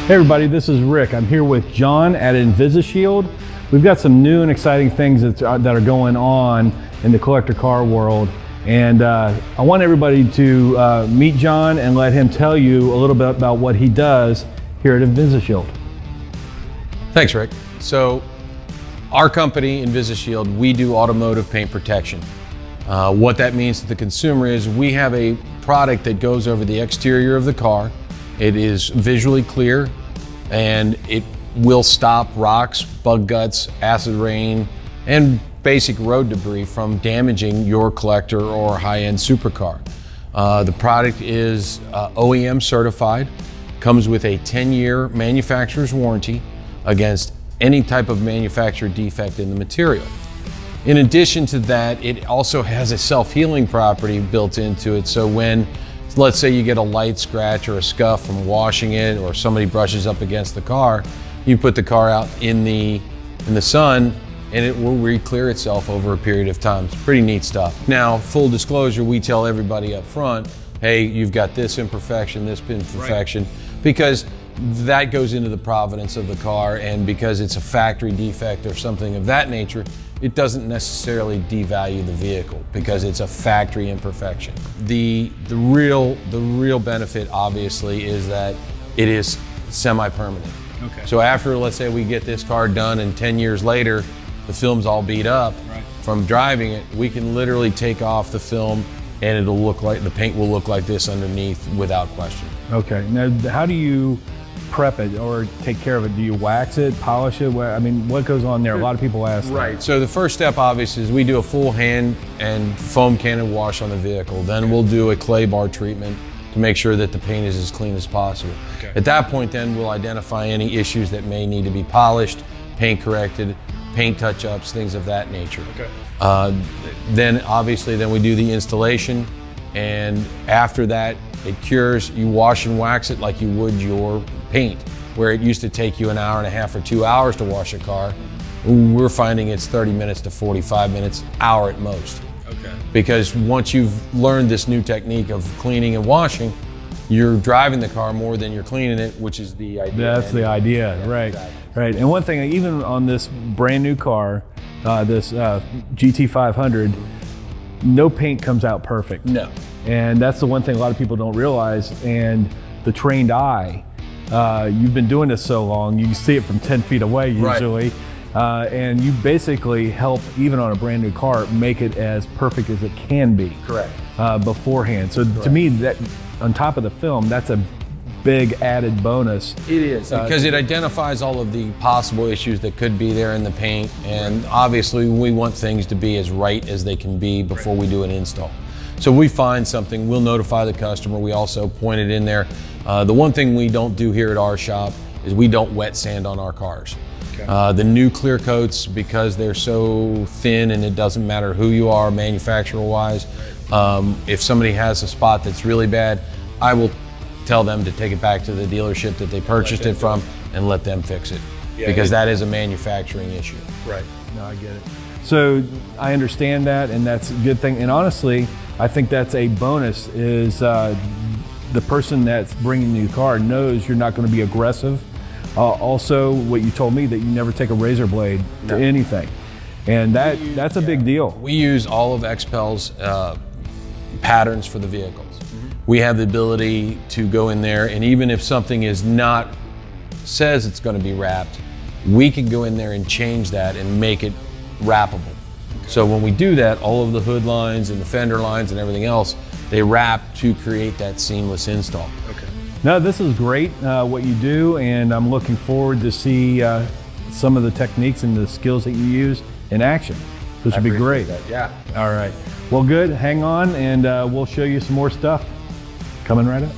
Hey everybody, this is Rick. I'm here with John at InvisaShield. We've got some new and exciting things that are going on in the collector car world. And I want everybody to meet John and let him tell you a little bit about what he does here at InvisaShield. Thanks, Rick. So our company, InvisaShield, we do automotive paint protection. What that means to the consumer is we have a product that goes over the exterior of the car. It is visually clear and it will stop rocks, bug guts, acid rain, and basic road debris from damaging your collector or high-end supercar. The product is OEM certified, comes with a 10-year manufacturer's warranty against any type of manufacturer defect in the material. In addition to that, it also has a self-healing property built into it, so when, let's say you get a light scratch or a scuff from washing it, or somebody brushes up against the car, you put the car out in the sun and it will re-clear itself over a period of time. It's pretty neat stuff. Now, full disclosure, we tell everybody up front, hey, you've got this imperfection, this imperfection, because that goes into the provenance of the car, and because it's a factory defect or something of that nature, it doesn't necessarily devalue the vehicle because it's a factory imperfection. The real benefit, obviously, is that it is semi-permanent. Okay. So after, let's say we get this car done and 10 years later, the film's all beat up from driving it, we can literally take off the film and it'll look like, the paint will look like this underneath without question. Okay, now how do you prep it or take care of it? Do you wax it, polish it? I mean, what goes on there? A lot of people ask that. So the first step, obviously, is we do a full hand and foam cannon wash on the vehicle. Then we'll do a clay bar treatment to make sure that the paint is as clean as possible. Okay. At that point, then we'll identify any issues that may need to be polished, paint corrected, paint touch-ups, things of that nature. Okay. Then obviously, then we do the installation, and after that, it cures. You wash and wax it like you would your paint, where it used to take you an hour and a half or 2 hours to wash a car. We're finding it's 30 minutes to 45 minutes, hour at most. Okay. Because once you've learned this new technique of cleaning and washing, you're driving the car more than you're cleaning it, which is the idea. That's the idea, yeah, right? Exactly. Right. And one thing, even on this brand new car, this GT500, no paint comes out perfect. No. And that's the one thing a lot of people don't realize. And the trained eye, you've been doing this so long, you can see it from 10 feet away usually. Right. And you basically help, even on a brand new car, make it as perfect as it can be. Correct. Beforehand. So to me, that on top of the film, that's a big added bonus. It is, because it identifies all of the possible issues that could be there in the paint, and obviously we want things to be as right as they can be before we do an install. So we find something, we'll notify the customer. We also point it in there. The one thing we don't do here at our shop is we don't wet sand on our cars. Okay. The new clear coats, because they're so thin and it doesn't matter who you are manufacturer wise, if somebody has a spot that's really bad, I will tell them to take it back to the dealership that they purchased it from and let them fix it, because that is a manufacturing issue. Right. No, I get it. So I understand that, and that's a good thing. And honestly, I think that's a bonus, is the person that's bringing you the car knows you're not going to be aggressive. Also, what you told me, that you never take a razor blade to anything. And that's a big deal. We use all of XPEL's patterns for the vehicles. We have the ability to go in there, and even if something is not, says it's going to be wrapped, we can go in there and change that and make it wrappable. Okay. So when we do that, all of the hood lines and the fender lines and everything else, they wrap to create that seamless install. Okay. No, this is great what you do, and I'm looking forward to see some of the techniques and the skills that you use in action. This would be great. That. Yeah. All right. Well, good. Hang on, and we'll show you some more stuff coming right up.